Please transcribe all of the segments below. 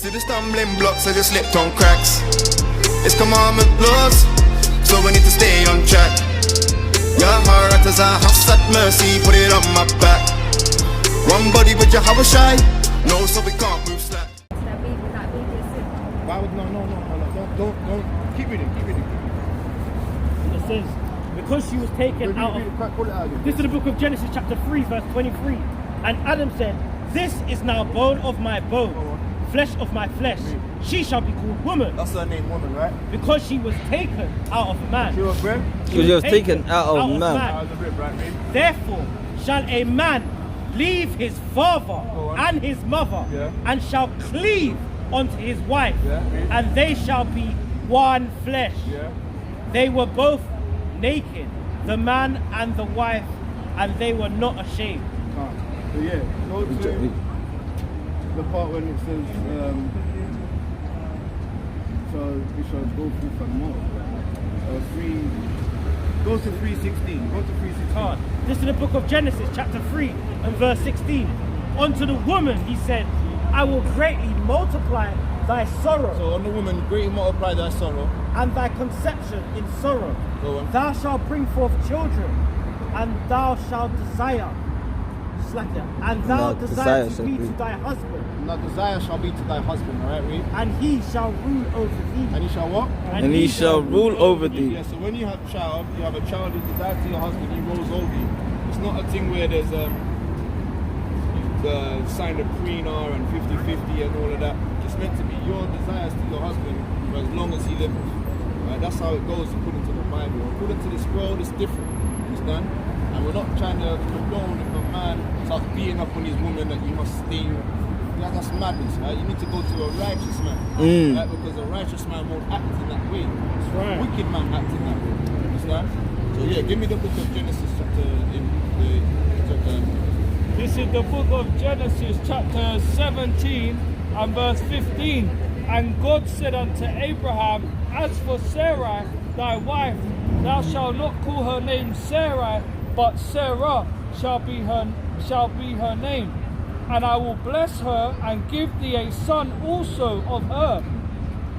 See the stumbling blocks as you slipped on cracks. It's commandment laws, so we need to stay on track. Your heart as a house at mercy, put it on my back. One body with your how shy, no, so we can't move slack. Why would no, don't keep reading. It says, because she was taken out of... This is the book of Genesis chapter 3 verse 23. And Adam said, this is now bone of my bone, flesh of my flesh. She shall be called woman. That's her name, woman, right? Because she was taken out of man. She was where? She was taken out of man. Out of the rib, right? Therefore shall a man leave his father and his mother, and shall cleave unto his wife, and they shall be one flesh. They were both naked, the man and the wife, and they were not ashamed. So yeah, go to the part when it says, so we shall go through some more. Go to 3:16. Go to 3:16. This is the book of Genesis chapter 3 and verse 16. Unto the woman he said, I will greatly multiply thy sorrow. So on the woman, greatly multiply thy sorrow. And thy conception in sorrow. Go on. Thou shalt bring forth children, and thou shalt desire. And thou desire to be to thy husband. And thy desire shall be to thy husband, alright, read. And he shall rule over thee. And he shall what? And he shall rule over thee. Yeah, so when you have a child who desires to your husband, he rules over you. It's not a thing where there's sign of prenup and 50-50 and all of that. It's meant to be your desires to your husband for as long as he lives. Right? That's how it goes according to the Bible. According to this world, it's different. Understand? And we're not trying to condone if a man starts beating up on his woman that you must stay. That's madness, right? You need to go to a righteous man, right? Because a righteous man won't act in that way. That's right. A wicked man acts in that way. Understand? So yeah, give me the book of Genesis chapter. This is the book of Genesis chapter 17 and verse 15. And God said unto Abraham, as for Sarai, thy wife, thou shalt not call her name Sarai, but Sarah shall be her name. And I will bless her and give thee a son also of her.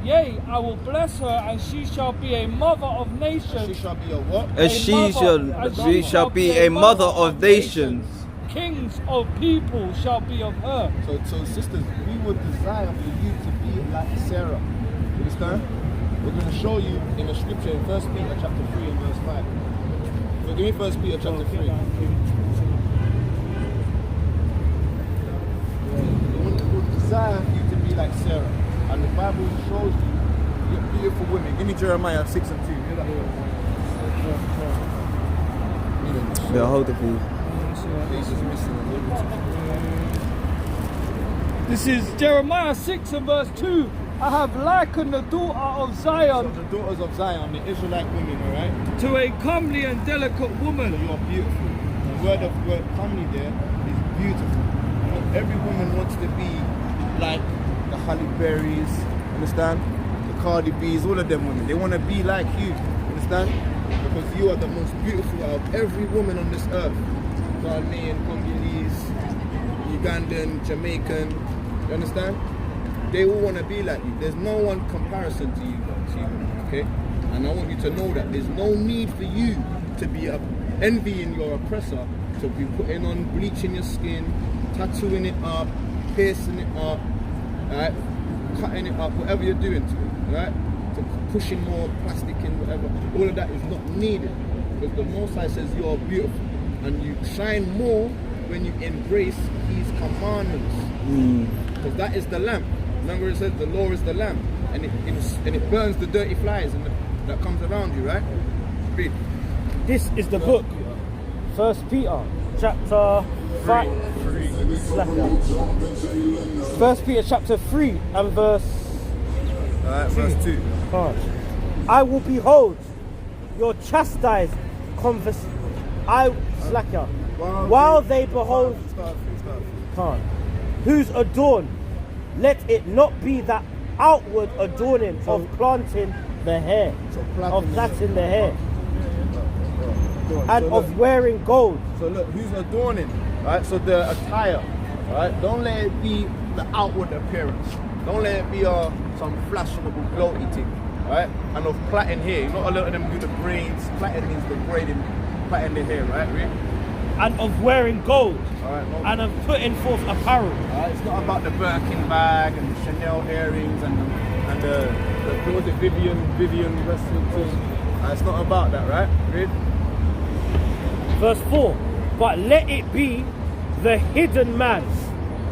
Yea, I will bless her, and she shall be a mother of nations. She shall be a what? And she shall be a mother of nations. Kings of people shall be of her. So sisters, we would desire for you to be like Sarah. You understand? We're going to show you in the scripture in 1 Peter chapter 3 and verse 5. So give me 1 Peter chapter 3. We would desire for you to be like Sarah. And the Bible shows you beautiful women. Give me Jeremiah 6 and 2. Hear that? Yeah, hold it, please. This is Jeremiah 6 and verse 2. I have likened the daughter of Zion, so the daughters of Zion, the Israelite women, alright? To a comely and delicate woman. So you are beautiful. The word comely there is beautiful. Every woman wants to be like the Halle Berrys, understand? The Cardi B's, all of them women. They want to be like you, understand? Because you are the most beautiful out of every woman on this earth. Ghanaian, Congolese, Ugandan, Jamaican, you understand? They all want to be like you. There's no one comparison to you, okay? And I want you to know that there's no need for you to be envying your oppressor, to be putting on bleaching your skin, tattooing it up, piercing it up, right? Cutting it up, whatever you're doing to it, right? To pushing more plastic in, whatever. All of that is not needed, because the Most High says you are beautiful. And you shine more when you embrace His commandments. Because that is the lamp. Remember it says the law is the lamp. And it burns the dirty flies that comes around you, right? Read. This is the book. 1 Peter chapter 5. 1 Peter chapter 3 and verse... verse 2. I will behold your chastised conversation. While they behold who's adorned, let it not be that outward adorning of planting the hair, of plaiting the hair, and of wearing gold. So look, who's adorning, right? So the attire, right? Don't let it be the outward appearance. Don't let it be some fashionable gloaty thing, right? And of plaiting hair, not a lot of them do the braids. Plaiting means the braiding, plaiting the hair, right? And of wearing gold, Alright, no. and of putting forth apparel. It's not about the Birkin bag and the Chanel earrings and the what was it, Vivian wrestling thing. It's not about that, right? Read. Verse 4, but let it be the hidden man,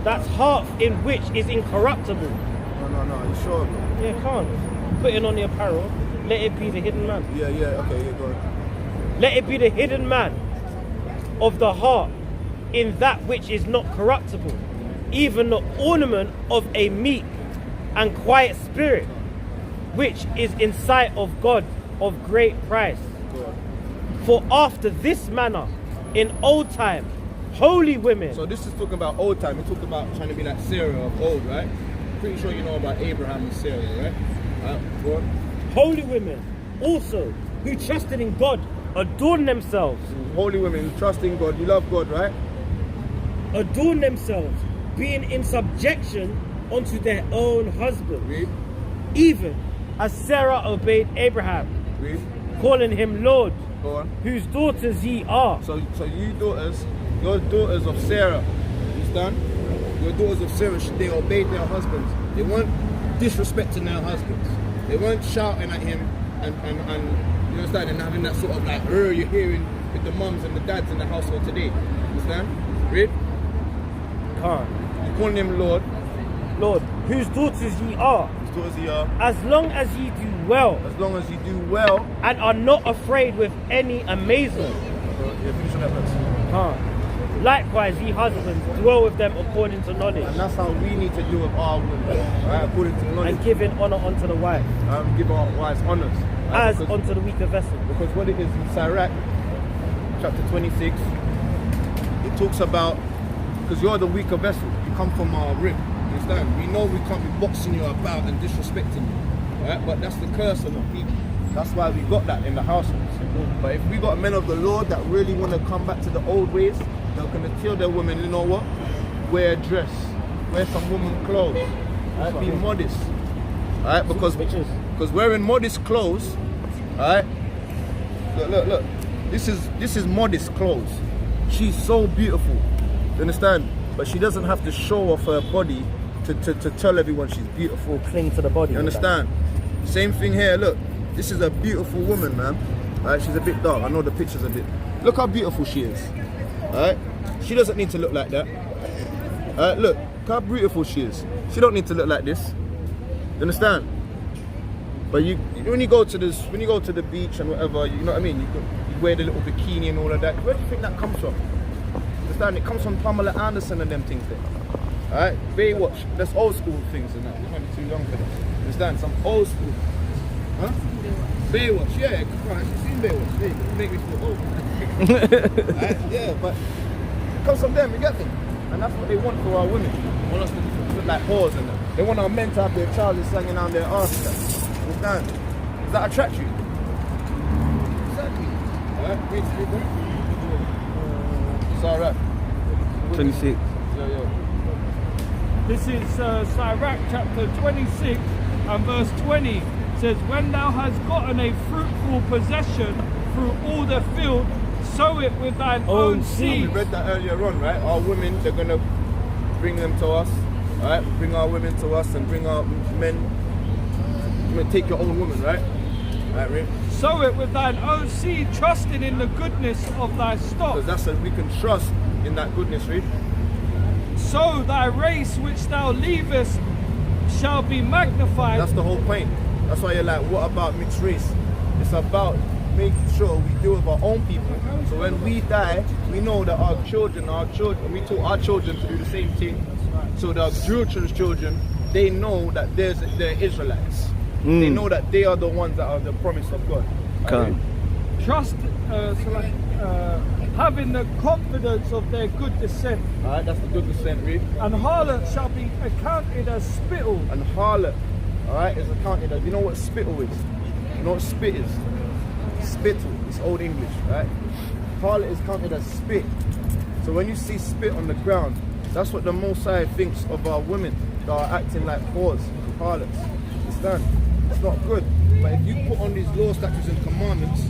that's heart in which is incorruptible. No, you sure? Yeah, can't. Putting on the apparel, let it be the hidden man. Yeah, okay, go on. Let it be the hidden man of the heart in that which is not corruptible, even the ornament of a meek and quiet spirit, which is in sight of God of great price. For after this manner, in old time, holy women. So this is talking about old time. We're talking about trying to be like Sarah of old, right? Pretty sure you know about Abraham and Sarah, right? Go on. Holy women also, who trusted in God, adorn themselves. Holy women, trusting God. You love God, right? Adorn themselves, being in subjection unto their own husbands. Read. Even as Sarah obeyed Abraham, Read. calling him Lord, Go on. whose daughters ye are. So you daughters, you're daughters of Sarah. Understand? You're daughters of Sarah. They obeyed their husbands. They weren't disrespecting their husbands. They weren't shouting at him and you understand, and having that sort of like you're hearing with the mums and the dads in the household today. Understand? Read. You're calling him Lord. Lord, whose daughters ye are, His daughters ye are. as long as ye do well, As long as you do well. and are not afraid with any amazement. Finish on that verse. Likewise, ye husbands, dwell with them according to knowledge, And that's how we need to do with our women, right? According to knowledge. and giving honor unto the wife, Give our wives honors. Right? as unto the weaker vessel. Because what it is in Sirach, chapter 26, it talks about, because you're the weaker vessel, you come from our rib, you understand? We know we can't be boxing you about and disrespecting you, right? But that's the curse on the people. That's why we got that in the households. But if we got men of the Lord that really want to come back to the old ways, they're going to tell their women, you know what? Wear a dress, wear some woman clothes, right? Be modest, right? Because wearing modest clothes, right? Look. This is modest clothes. She's so beautiful. You understand? But she doesn't have to show off her body to tell everyone she's beautiful. Cling to the body. You understand? Same thing here. Look, this is a beautiful woman, man. Right? She's a bit dark. I know the picture's a bit. Look how beautiful she is. Right? She doesn't need to look like that. Look how beautiful she is. She don't need to look like this. You understand? But when you go to the beach and whatever, you know what I mean. You wear the little bikini and all of that. Where do you think that comes from? Understand? It comes from Pamela Anderson and them things there. Alright? Baywatch. That's old school things and that. You might be too young for that. Understand? Some old school. Huh? Baywatch. Yeah, come on. You've seen Baywatch. There you go. You make me feel old. Right? Yeah, but it comes from them. You get me? And that's what they want for our women. They want us to look like whores and that. They want our men to have their trousers hanging down their arse. Understand? Does that attract you? Exactly. Alright? Wait. It's alright. 26. Yo. This is Sirach chapter 26 and verse 20. It says, when thou hast gotten a fruitful possession through all the field, sow it with thine own We seed. read that earlier on, right? Our women, they're going to bring them to us. Alright? Bring our women to us and bring our men. You're going to take your own woman, right? Alright, Ray? Sow it with thine own seed, trusting in the goodness of thy stock. Because that's we can trust in that goodness, right? So thy race which thou leavest shall be magnified. That's the whole point. That's why you're like, what about mixed race? It's about making sure we deal with our own people. So when we die, we know that our children, we taught our children to do the same thing. So the children's children, they know that they're Israelites. They know that they are the ones that are the promise of God. Come. Trust, having the confidence of their good descent. Alright, that's the good descent, read. And harlot shall be accounted as spittle. And harlot, alright, is accounted as, you know what spittle is? You know what spit is? Spittle, it's old English, right? Harlot is counted as spit. So when you see spit on the ground, That's what the Most High thinks of our women that are acting like whores, harlots. Understand? It's not good. But if you put on these law, statutes, and commandments,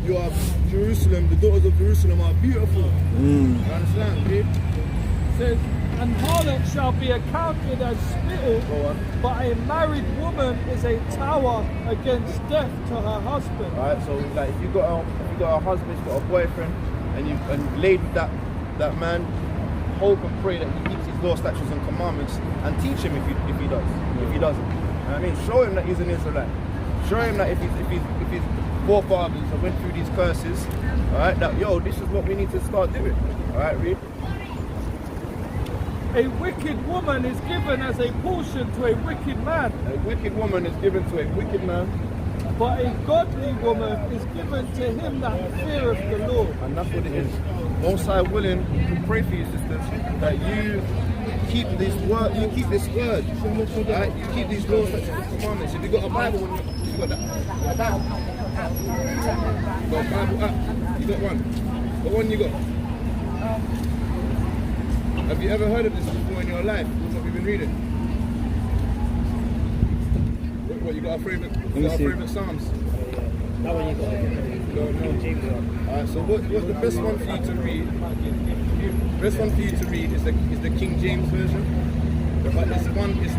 you are Jerusalem, the daughters of Jerusalem are beautiful. You understand, babe? It says, and harlot shall be accounted as spittle, but a married woman is a tower against death to her husband. Alright, so like if you got a husband, you got a boyfriend, and you've laid with that man, hope and pray that he keeps his law, statutes, and commandments, and teach him if he does. If he doesn't, you know what I mean, show him that he's an Israelite. Show him that if his forefathers have went through these curses, alright, that yo, this is what we need to start doing. Alright, read. A wicked woman is given as a portion to a wicked man. A wicked woman is given to a wicked man, but a godly woman is given to him that feareth the Lord. and that's what it is. Most High willing to pray for you, sisters, that you keep this word. You keep this word. Right? You keep these laws, statutes, and commandments. If you got a Bible, you got that. You got a Bible app. You got one. What one you got? Have you ever heard of this before in your life? What we've been reading? What you got a favorite Psalms? That one you got. Alright, so what's the best one for you to read? Best one for you to read is the King James version. But it's the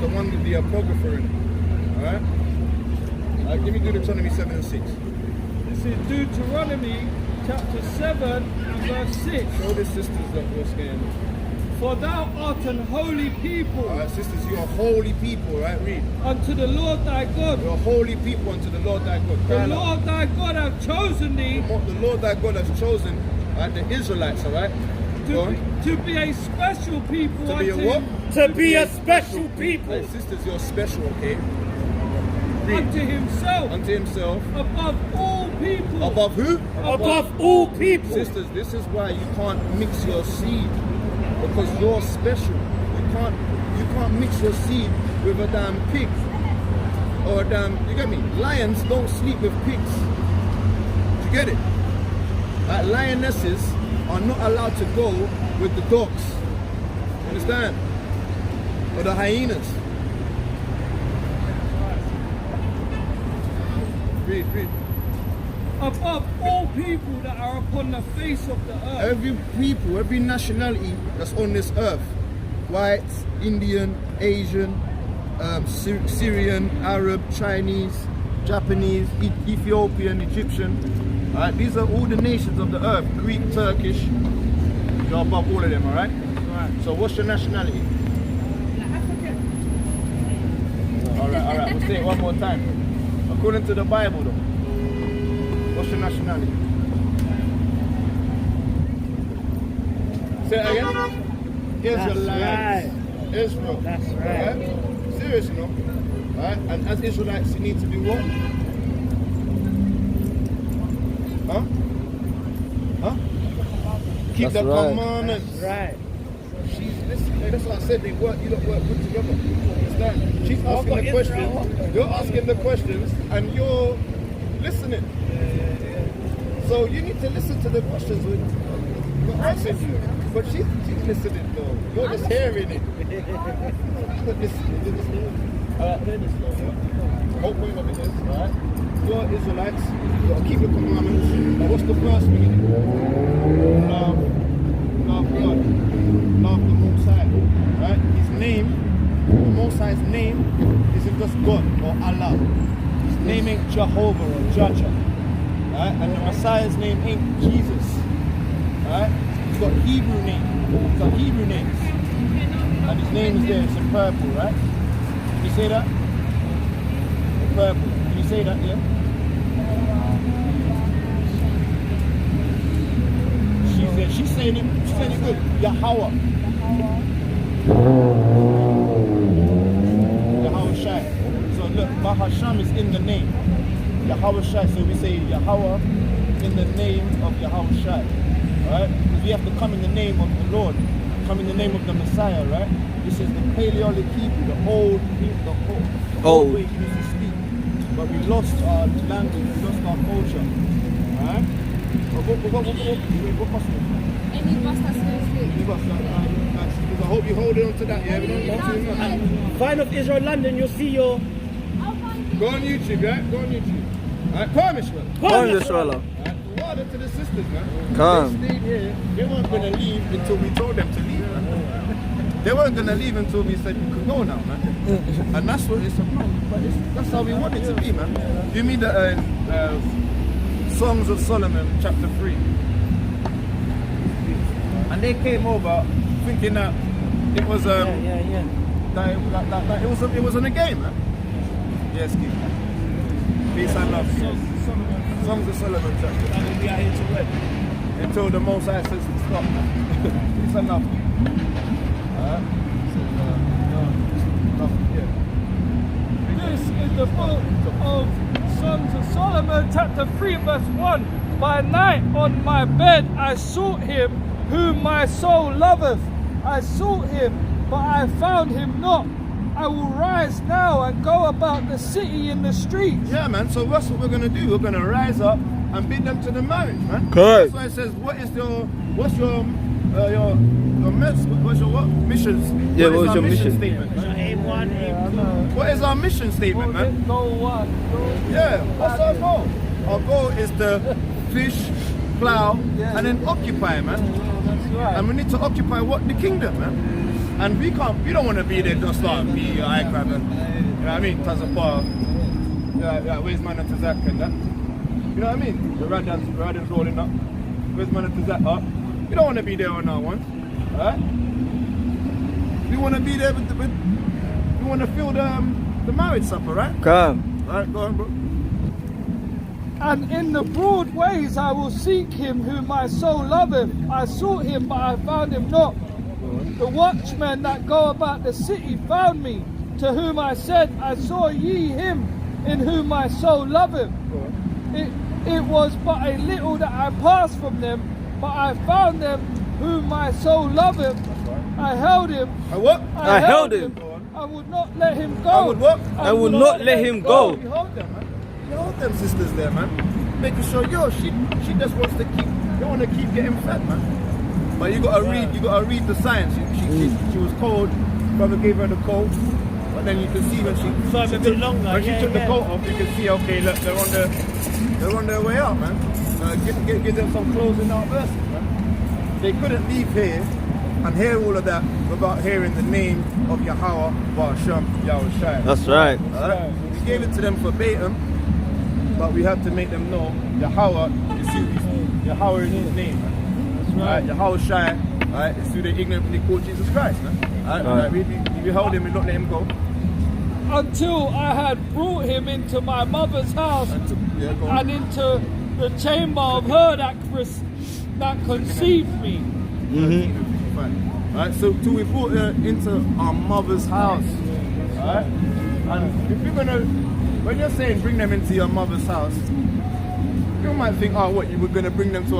one with the apocrypha in it. Alright? Give me Deuteronomy 7 and 6. This is Deuteronomy chapter 7 and verse 6. Show the sisters that what's going on. For thou art an holy people. Alright, sisters, you are holy people, right? Read. Unto the Lord thy God. You are holy people unto the Lord thy God. The Lord thy God hath chosen thee. The Lord thy God has chosen the Israelites, alright? To be a special people. To be a what? To be a special people. Hey, sisters, you're special, okay? Read. Unto himself. Unto himself. Above all people. Above who? Above all people. Sisters, this is why you can't mix your seed. Because you're special. You can't mix your seed with a damn pig. Or a damn, you get me? Lions don't sleep with pigs. Do you get it? Lionesses are not allowed to go with the dogs. Understand? Or the hyenas. Read. Above all people that are upon the face of the earth. Every people, every nationality that's on this earth, white, Indian, Asian, Syrian, Arab, Chinese, Japanese, Ethiopian, Egyptian, alright, these are all the nations of the earth, Greek, Turkish, you're above all of them, alright? So what's your nationality? Alright, we'll say it one more time. According to the Bible though, what's your nationality? Say it again. Israelites. Right. Israel. That's right. Right? Serious, you know. Right? And as Israelites, you need to do what? Huh? Keep That's the right. commandments. Right. That's what I said. You don't work good together. Understand? She's asking the questions. You're asking the questions, and you're listening. So you need to listen to the questions when you're asking you. But she's listening though. You're just hearing it. You're listening. Alright, hear this though. Whole point of it is, alright? You're Israelites, you gotta keep the commandments. But what's the first thing? Love God. Love the Most High. Right? His name, the Most High's name isn't just God or Allah. His name ain't Jehovah or Jaja. Right? And the Messiah's name ain't Jesus. Right? He's got Hebrew name. He's got Hebrew names. And his name is there, it's in purple, right? Can you say that? In purple. Can you say that, yeah? She's saying it good. Yahweh. Yahweh Shai. So look, Bahasham is in the name. Yahweh Shai. So we say Yahweh in the name of Yahweh Shai. Right? Because we have to come in the name of the Lord. Come in the name of the Messiah, right? This is the Paleolithic Hebrew, the old way we used to speak. But we lost our language, we lost our culture. Alright? What possible? I hope you hold on to that, yeah? We don't go too much. Vine of Israel London, you'll see your... Go on YouTube, yeah? Go on YouTube. Alright, permission. Come, Yeshua. Water to the sisters, man. Come. They stayed here. They weren't going to leave until we told them to leave, man. They weren't going to leave until we said you can go now, man. And that's what it's about. That's how we want it to be, man. Give me the Songs of Solomon, chapter 3. And they came over thinking that it was that it was in a game, man. Yes, keep. Peace and love. Songs of Solomon, chapter 3. And we are here to win. Until the Most High says to stop. Peace and love. This is the book of Songs of Solomon, chapter 3, verse 1. By night on my bed I sought him whom my soul loveth. I sought him, but I found him not. I will rise now and go about the city in the streets. Yeah, man. So that's what we're gonna do. We're gonna rise up and bid them to the marriage, man. Correct. That's why it says, what's your missions? Yeah, what is our mission Aim statement? 1, aim 2. What is our mission statement, man? Go one. Yeah, what's our goal? Our goal is to fish, plow, and then occupy, man. That's right. And we need to occupy what? The kingdom, man. And we don't want to be there just start and be eye grabbing. You know what I mean? Tazapar. Yeah, where's man and Tazak and that? You know what I mean? The Radans rolling up. Where's man and Tazak up? We don't want to be there on our ones. Alright? We want to be there with we want to feel the marriage supper, right? Come. Alright, go on, bro. And in the broad ways I will seek him whom my soul loveth. I sought him, but I found him not. The watchmen that go about the city found me, to whom I said, I saw ye him in whom my soul loveth. It was but a little that I passed from them, but I found them whom my soul loveth. I held him. I held him. I would not let him go. I would what? I will not let him go. We hold them, man. We hold them sisters there, man. Making sure, she just wants to they want to keep getting fed, man. But you gotta read the signs. She was cold, brother gave her the coat, but then you can see when she took the coat off, you can see, okay, look, they're on their way out, man. Give them some clothes in our verses, man. They couldn't leave here and hear all of that without hearing the name of Yahweh, Ba'asham, Yahushua. That's right. We gave it to them verbatim, but we have to make them know Yahweh is his name, man. Right, Yahushua, right, is through the ignorantly called Jesus Christ, man. Right. We held him, we not let him go. Until I had brought him into my mother's house and into the chamber of her that conceived me. Right, so till we brought her into our mother's house. Right? And if when you're saying bring them into your mother's house, you might think, oh, what, you were going to bring them to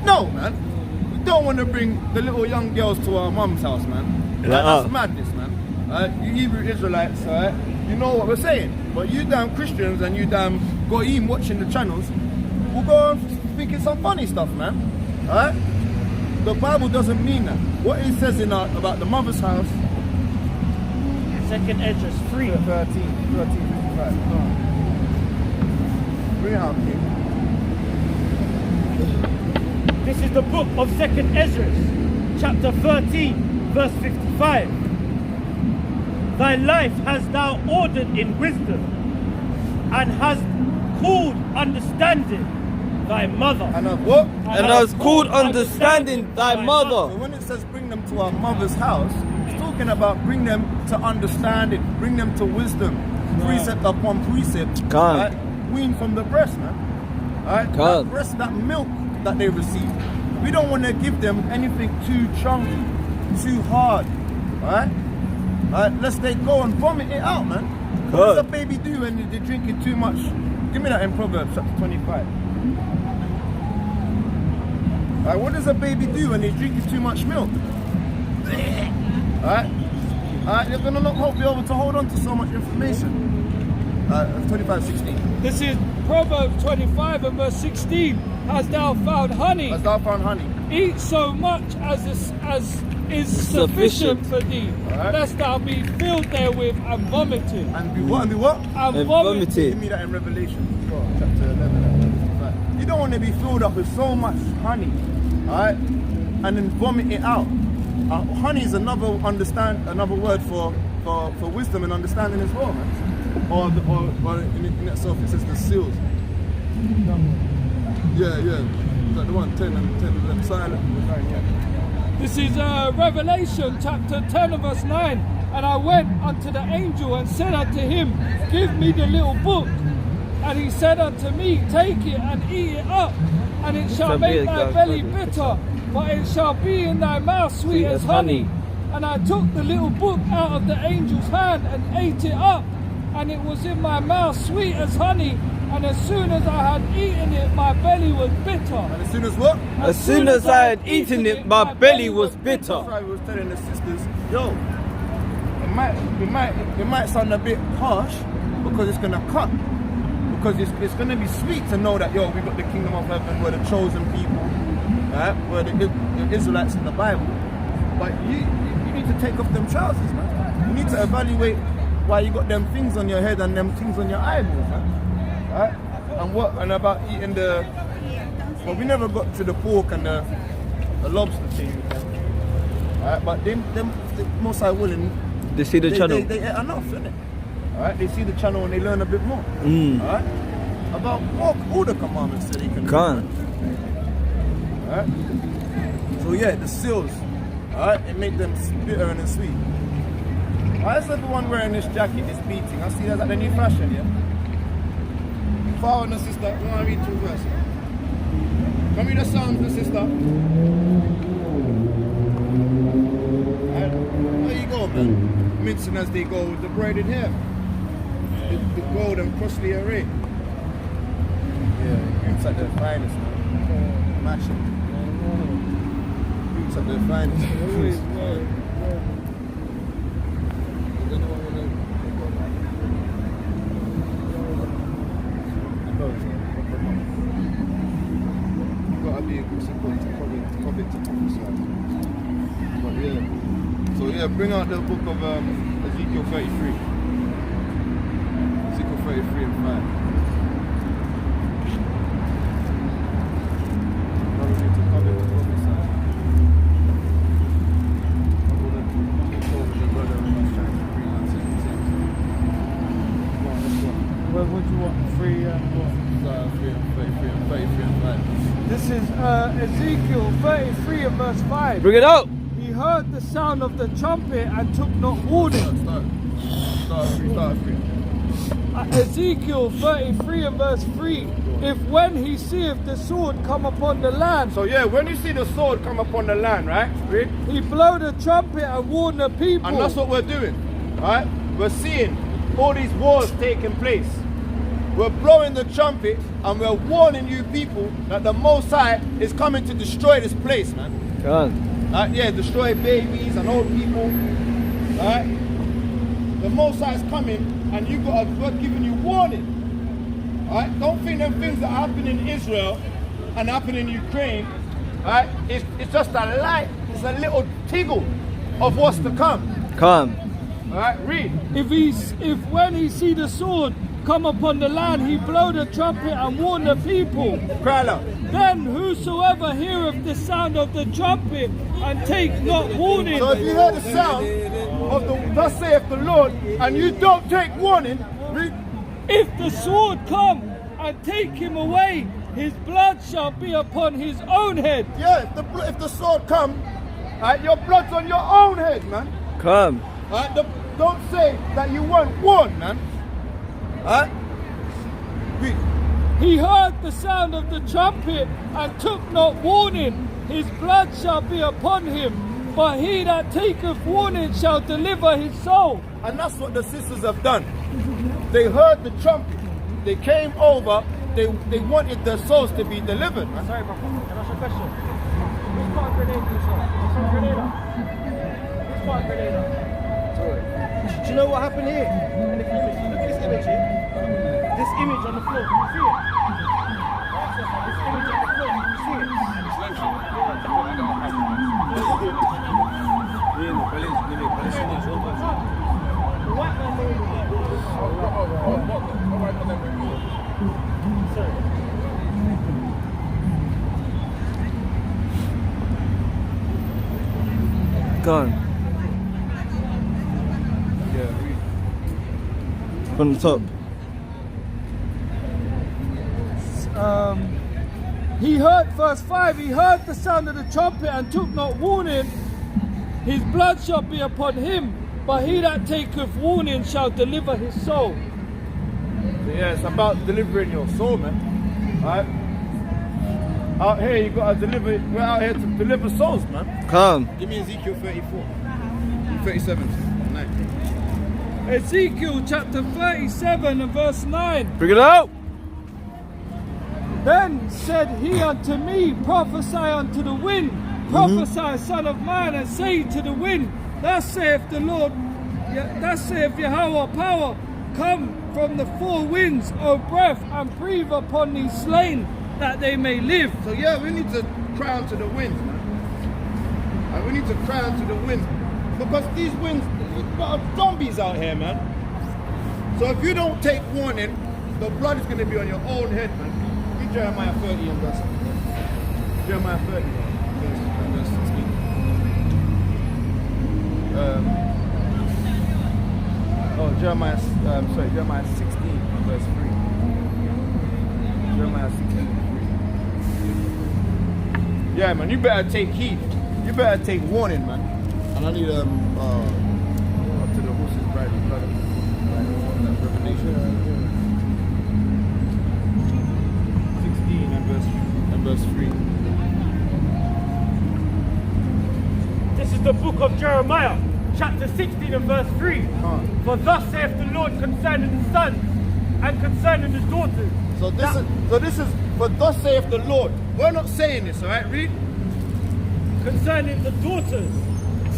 no, man. We don't want to bring the little young girls to our mum's house, man. That's madness, man. You Hebrew Israelites, you know what we're saying. But you damn Christians and you damn Goyim watching the channels will go on thinking some funny stuff, man. Alright? The Bible doesn't mean that. What it says about the mother's house, 2nd Esdras 3. 13:55. Bring it out, King. This is the book of 2nd Esdras, chapter 13, verse 55. Thy life hast thou ordered in wisdom, and hast called understanding thy mother. And of what? And hast called understanding thy mother. So when it says bring them to our mother's house, it's talking about bring them to understanding, bring them to wisdom, precept upon precept. Right? Wean from the breast, man. Alright? That breast, that milk that they receive. We don't want to give them anything too chunky, too hard. Alright? Alright, lest they go and vomit it out, man. What does a baby do when they're drinking too much? Give me that in Proverbs chapter 25. Alright, what does a baby do when they're drinking too much milk? Alright? Alright, you're gonna not be able to hold on to so much information. 25:16. This is Proverbs 25 and verse 16. Hast thou found honey? Hast thou found honey? Eat so much as is sufficient for thee, lest thou be filled therewith and vomited. And be what? And be what? And vomited. Give me that in Revelation, chapter 11. You don't want to be filled up with so much honey, alright, and then vomit it out. Honey is another word for wisdom and understanding as well, man. Or in itself it says the seals. Yeah. Is that the one? 10 and 11 silent. Yeah. This is Revelation chapter 10 and verse 9. And I went unto the angel and said unto him, give me the little book. And he said unto me, take it and eat it up, and it shall make thy belly bitter, but it shall be in thy mouth sweet as honey. And I took the little book out of the angel's hand and ate it up, and it was in my mouth sweet as honey. And as soon as I had eaten it, my belly was bitter. And as soon as what? As soon as I had eaten it, my belly was bitter. That's why I was telling the sisters, yo, it might sound a bit harsh because it's gonna cut. Because it's gonna be sweet to know that, yo, we got the kingdom of heaven, we're the chosen people, right? We're the Israelites in the Bible. But you need to take off them trousers, man. You need to evaluate why you got them things on your head and them things on your eyeballs, man. Right? And about eating well, we never got to the pork and the lobster thing. Right? But them most are willing. They see the channel. They ate enough, innit? Alright, they see the channel and they learn a bit more. Alright? About all the commandments that they can do. Alright? So yeah, the seals. Alright, it make them bitter and sweet. Why is everyone wearing this jacket, this beating? I see that's like the new fashion, yeah? Father and the sister, I want to read 2 verses. Come read the Psalms, the sister. Right. There you go, man. Mincing as they go with the braided hair. The gold and costly array. Yeah, it's at their finest, man. Matching. It's at their finest. Bring out the book of Ezekiel 33. Ezekiel 33 and 5. What do you want? 3 and what? 33 and 5. This is Ezekiel 33 and verse 5. Bring it out. He heard the sound of the trumpet and took not warning. Start 3. Ezekiel 33 and verse 3. If when he seeth the sword come upon the land. So yeah, when you see the sword come upon the land, right? Read. He blow the trumpet and warn the people. And that's what we're doing, right? We're seeing all these wars taking place. We're blowing the trumpet and we're warning you people that the Most High is coming to destroy this place, man. Yeah, destroy babies and old people. Right? The Most High is coming, and we're giving you warning. Right? Don't think them things that happen in Israel and happen in Ukraine. Right? It's just a light. It's a little tingle of what's to come. Right? Read. If when he see the sword come upon the land, he blow the trumpet and warn the people. Cry out. Then whosoever heareth the sound of the trumpet and take not warning. So if you hear the sound of thus saith the Lord and you don't take warning, read. If the sword come and take him away, his blood shall be upon his own head. Yeah, if the sword come, your blood's on your own head, man. Don't say that you weren't warned, man. Read. He heard the sound of the trumpet and took not warning. His blood shall be upon him, but he that taketh warning shall deliver his soul. And that's what the sisters have done. They heard the trumpet. They came over. They wanted their souls to be delivered. Man. Sorry, Papa. Can I ask a question? Who's got a grenade in his soul? Who's from Grenada? Who's got a Grenada? Do you know what happened here? And if you look at this image here, this image on the floor, can you see it? This image on the floor, can you see it? Come Yeah, read. on. From the top. He heard, verse 5, he heard the sound of the trumpet and took not warning. His blood shall be upon him, but he that taketh warning shall deliver his soul. So yeah, it's about delivering your soul, man. Alright? Out here, you gotta deliver, we're out here to deliver souls, man. Come. Give me Ezekiel 34. 37. 9. Ezekiel chapter 37 and verse 9. Bring it out. Then said he unto me, prophesy unto the wind, prophesy, son of man, and say to the wind, thus saith the Lord, thus saith Yahweh power, come from the four winds, O breath, and breathe upon these slain, that they may live. So yeah, we need to cry unto the winds, man. And we need to cry unto the winds. Because these winds, we've got zombies out here, man. So if you don't take warning, the blood is going to be on your own head, man. Read Jeremiah 30 and verse. Jeremiah 30 and verse 16. Jeremiah 16 and verse 3. Jeremiah 16 and 3. Yeah, man, you better take heed. You better take warning, man. And I need up to the horse's bridle, blood of Revelation 16 and verse 3. This is the book of Jeremiah, chapter 16 and verse 3. For thus saith the Lord concerning the sons and concerning the daughters. So this is for thus saith the Lord. We're not saying this, alright? Read. Concerning the daughters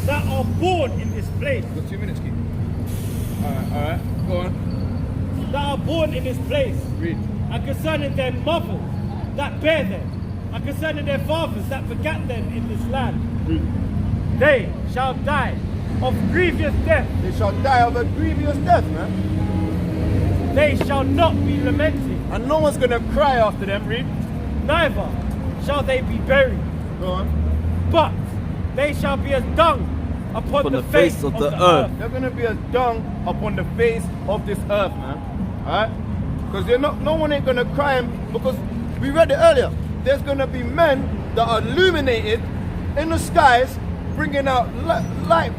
that are born in this place. Got 2 minutes, keep. Alright, go on. That are born in this place. Read. And concerning their mothers that bear them. And concerning their fathers that begat them in this land. Read. They shall die of grievous death. They shall die of a grievous death, man. They shall not be lamented. And no one's gonna cry after them, read. Neither shall they be buried. Go on. But they shall be as dung upon the face of the earth. They're gonna be as dung upon the face of this earth, man. Alright? Because no one ain't gonna cry, because we read it earlier. There's gonna be men that are illuminated in the skies, bringing out light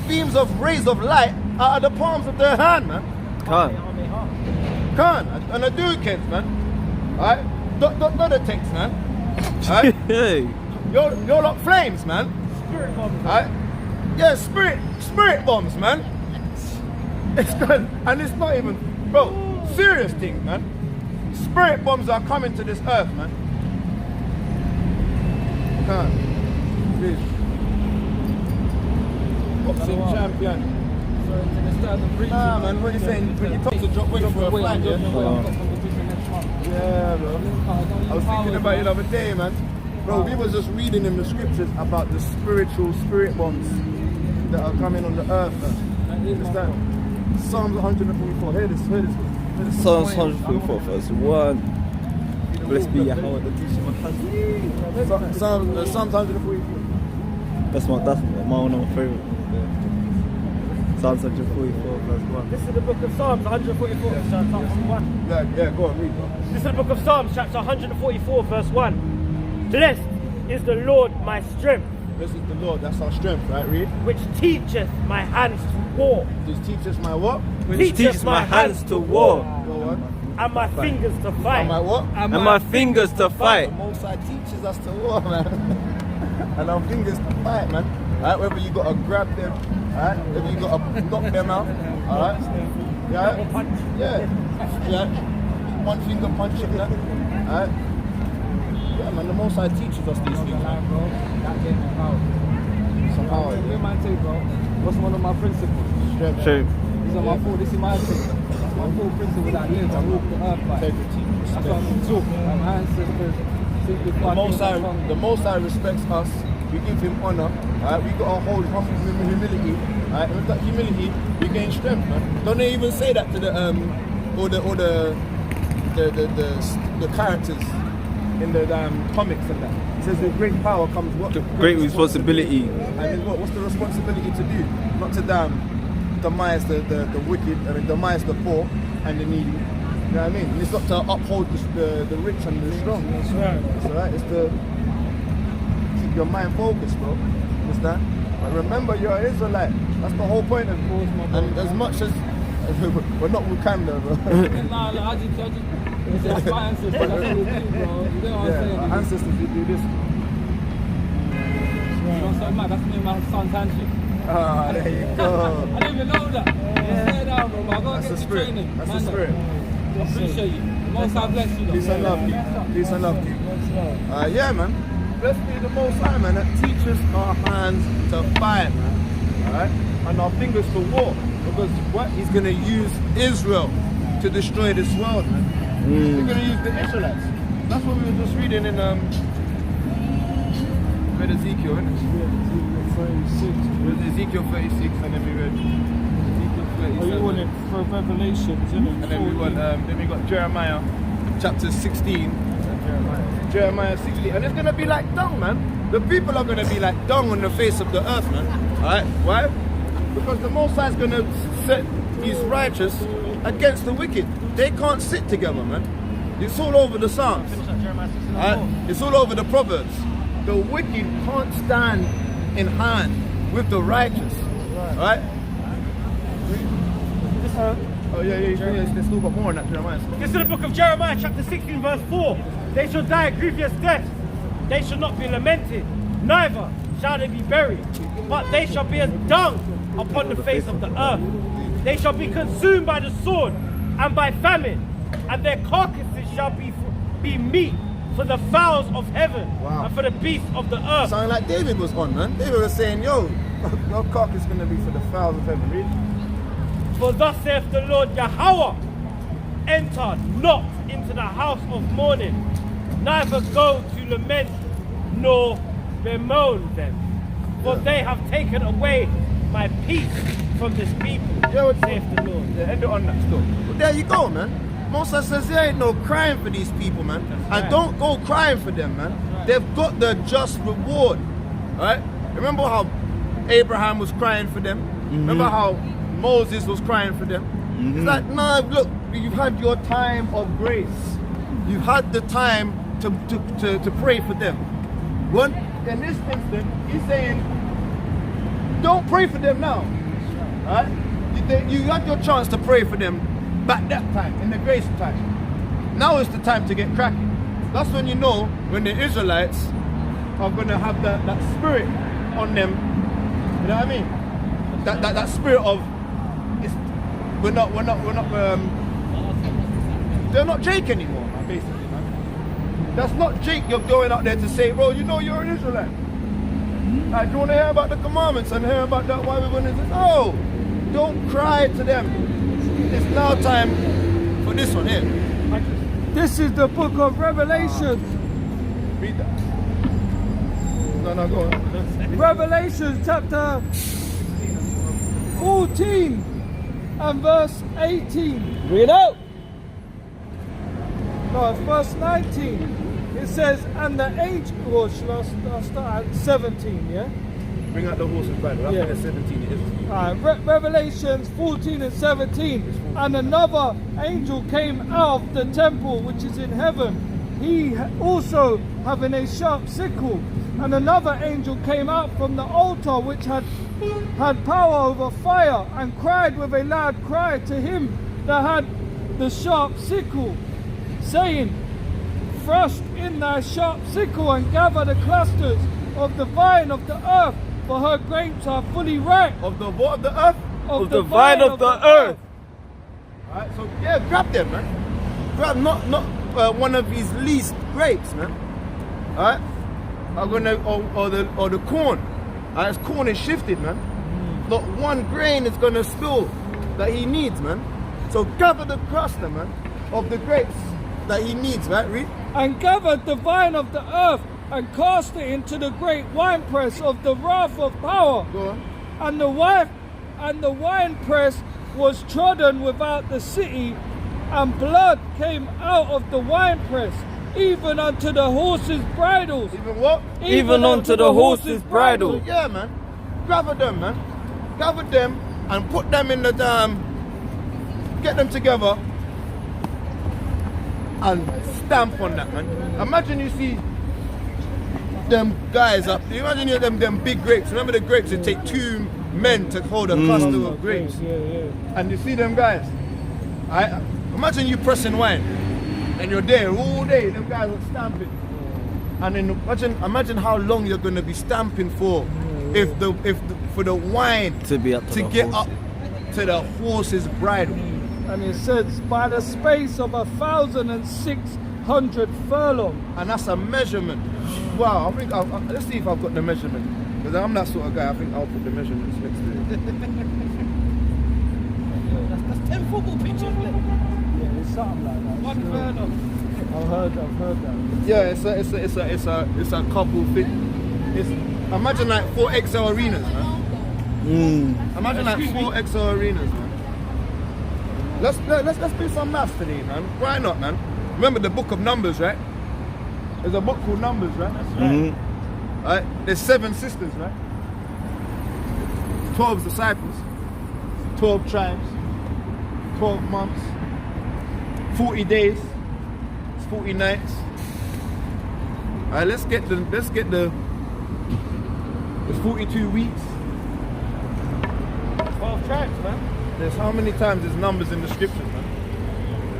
beams of rays of light out of the palms of their hand, man. Can't. And I do it, kids, man. Alright? Not the text, man. Alright? Hey. You're like flames, man. Spirit bombs. Alright? Yeah, spirit bombs, man. It's good. And it's not even, bro, serious thing, man. Spirit bombs are coming to this earth, man. Can't. Please. Boxing champion. Nah, man, what are you saying? When you talk to drop weight for a flag, yeah? Yeah, bro. I was thinking about it the other day, man. Bro, we was just reading in the scriptures about the spiritual spirit bombs that are coming on the earth, man. Understand? Psalms 144. Hear this. Psalms 144 verse 1. Blessed be Yahweh that teaches my hands. Psalms 144. That's one of my favorite. Psalms 144 verse 1. This is the book of Psalms 144, chapter 1. Yeah, go on, read, bro. This is the book of Psalms, chapter 144, verse 1. Blessed is the Lord my strength. This is the Lord, that's our strength, right? Read. Which teacheth my hands to war. This teaches my what? Which teaches my hands to war. Go on. And my fingers to fight. And my what? And my fingers to fight. The Most High teaches us to war, man. And our fingers to fight, man. Alright, whether you gotta grab them, alright, whether you gotta knock them out, alright? Yeah? Yeah. One finger punching that. Alright? Yeah, man, the Most High teaches us these things. Somehow, What's one of my principles? True. This is my thing. My full principle that I live, I walk the earth by. integrity, That's respect. what I'm talking. My ancestors simply The Most High respects us. We give Him honor. Alright, we gotta hold humility. Alright, with that humility, we gain strength, man. Don't they even say that to the characters in the comics and that. It says with great power comes what? Great responsibility. And then what's the responsibility to do? Not to demise the wicked, I mean demise the poor and the needy. You know what I mean? And it's not to uphold the rich and the strong. That's right. It's alright. It's to keep your mind focused, bro. Understand? But remember, you're an Israelite. That's the whole point of it. And as much as we're not Wakanda, bro. Nah, I just that's my ancestors. That's what we do, bro. You know what I'm saying? Our ancestors did do this. You know what I'm saying? That's me and my son's handshake. Ah, there you go. I didn't even know that. Say that, bro. I gotta That's get the the spirit. training. That's the spirit. I appreciate you. The Most High bless you, though. Peace and love, King. Peace and love, King. Yeah, man. Blessed be the Most High, man, that teaches our hands to fight, man. Alright? And our fingers to war. Because what? He's going to use Israel to destroy this world, man. He's going to use the Israelites. That's what we were just reading in read Ezekiel, isn't it? We read Ezekiel 36, and then we read Ezekiel 37. Oh, you want it for Revelations, isn't it? And then we got Jeremiah chapter 16. Jeremiah 16. And it's going to be like dung, man. The people are going to be like dung on the face of the earth, man. Alright? Why? Because the Most High is going to set his righteous against the wicked. They can't sit together, man. It's all over the Psalms. Alright? It's all over the Proverbs. The wicked can't stand in hand with the righteous. Alright? Oh yeah, there's still got more on that Jeremiah. This is the book of Jeremiah, chapter 16, verse 4. They shall die a grievous death. They shall not be lamented, neither shall they be buried, but they shall be as dung upon the face of the earth. They shall be consumed by the sword and by famine, and their carcasses shall be meat for the fowls of heaven and for the beasts of the earth. Sounding like David was on, man. David was saying, yo, your carcass is going to be for the fowls of heaven, read. For thus saith the Lord Yahweh, enter not into the house of mourning, neither go to lament nor bemoan them. For they have taken away my peace from this people, saith the Lord. Yeah, end it on that still. But there you go, man. Moses says there ain't no crying for these people, man. And don't go crying for them, man. They've got the just reward. Alright? Remember how Abraham was crying for them? Remember how Moses was crying for them? It's like, nah, look, you've had your time of grace. You've had the time to pray for them. One, in this instant, he's saying, don't pray for them now. Alright? You had your chance to pray for them back that time, in the grace time. Now is the time to get cracking. That's when you know when the Israelites are going to have that spirit on them. You know what I mean? That spirit of they're not Jake anymore, man, basically, man. That's not Jake you're going out there to say, bro, you know you're an Israelite. Like, do you want to hear about the commandments and hear about that why we're going to do? No! Don't cry to them. It's now time for this one here. This is the book of Revelations. Read that. No, go on. Revelations chapter 14 and verse 18. Read out. No, it's verse 19. It says, and the angel, well, shall I start at 17, yeah? Bring out the horses back. That's at 17 it is. Revelations 14 and 17. And another angel came out of the temple which is in heaven, he also having a sharp sickle. And another angel came out from the altar which had power over fire, and cried with a loud cry to him that had the sharp sickle, saying, thrust in thy sharp sickle and gather the clusters of the vine of the earth, for her grapes are fully ripe. Of the what of the earth? Of the vine of the earth. Alright, so yeah, grab them, man. Grab not one of his least grapes, man. Alright? I'm gonna or the corn. Alright, his corn is shifted, man. Not one grain is gonna spill that he needs, man. So gather the cluster, man, of the grapes that he needs, right? Read. And gathered the vine of the earth, and cast it into the great winepress of the wrath of power. Go on. And the winepress was trodden without the city, and blood came out of the winepress even unto the horses' bridles. Even what? Even unto the horse's bridle. Yeah, man. Gather them, man. Gather them and put them in the get them together and stamp on that, man. Imagine you see them guys up. Imagine you them big grapes. Remember the grapes? It take 2 men to hold a cluster of grapes. And you see them guys. Imagine you pressing wine and you're there all day. Them guys are stamping. And then imagine how long you're gonna be stamping for, for the wine To be up to the get horse. up to the horse's bridle. And it says, by the space of 1,600 furlongs. And that's a measurement. Wow, I think let's see if I've got the measurement. Because I'm that sort of guy, I think I'll put the measurements next to it. That's 10 football pitches. Yeah, it's something like that. 1 furlong. I've heard that. Yeah, it's a couple fit. Imagine like 4 XL arenas, man. Imagine like 4 XL arenas, man. Let's do some maths today, man. Why not, man? Remember the book of Numbers, right? There's a book called Numbers, right? That's right. Right? There's 7 sisters, right? 12 disciples, 12 tribes, 12 months, 40 days, 40 nights. All right, let's get the 42 weeks. 12 tribes, man. There's how many times there's numbers in the scriptures, man?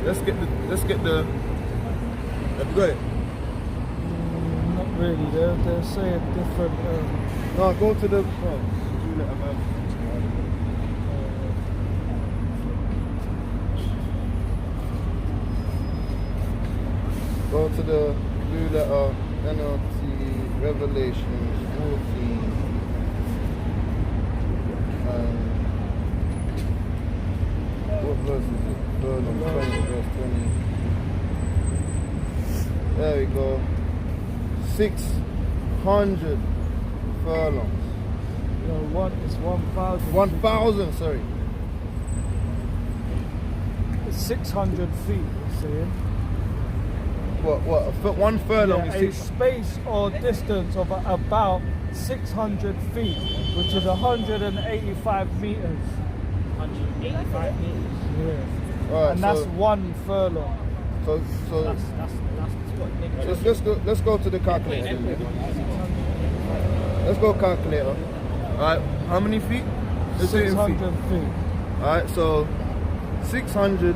Let's get the. Have you got it? Not really. They're saying different. No, go to the. Go to the blue letter NLT Revelations 14 and what verse is it? 20, verse 20. There we go. 600 furlongs. What is 1,000? 1,000, sorry. It's 600 feet. You're saying. What? 1 furlong Yeah, a is 6. space or distance of about 600 feet, which is 185 meters. 185 meters. Yeah. Alright, And that's 1 furlong. So That's what let's go to the calculator. Let's go calculator. Alright, how many feet? Let's say in 600 feet. Alright, so 600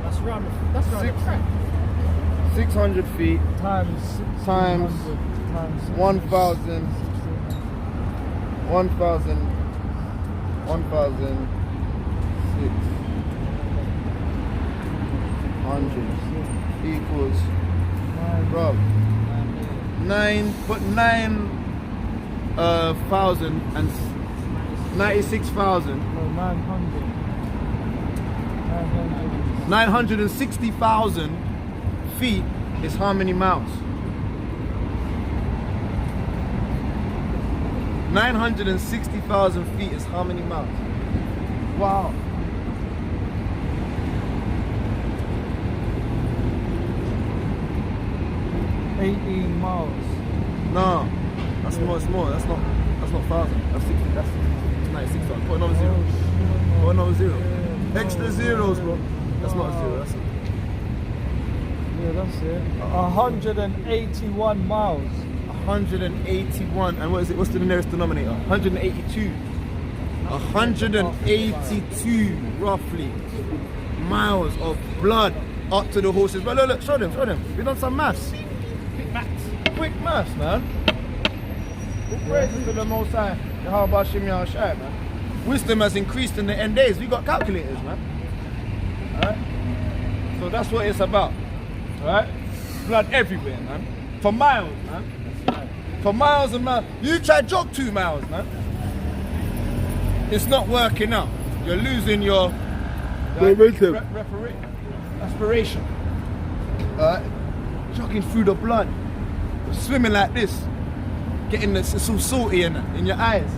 That's round the track. 600 feet Times 1,000 1,000 600 equals, bro, 96,000 960,000 feet is how many miles? 960,000 feet is how many miles? Wow. miles. No, that's more. That's not 1,000. That's 60. That's 96,000. Put another zero. Put another zero. Extra zeros, bro. That's not a zero. That's Yeah, that's it. 181 miles. 181. And what is it? What's the nearest denominator? 182. 182 roughly miles of blood up to the horses. But look, show them. We done some maths. Quick maths, man. All praises to the Most High. How about Shimmy Shai, man? Wisdom has increased in the end days. We got calculators, man. Alright? So that's what it's about. Alright? Blood everywhere, man. For miles, man. For miles and miles. You try to jog 2 miles, man. It's not working out. You're losing your aspiration. Alright? Jogging through the blood. Swimming like this. Getting this, it's all salty in your eyes.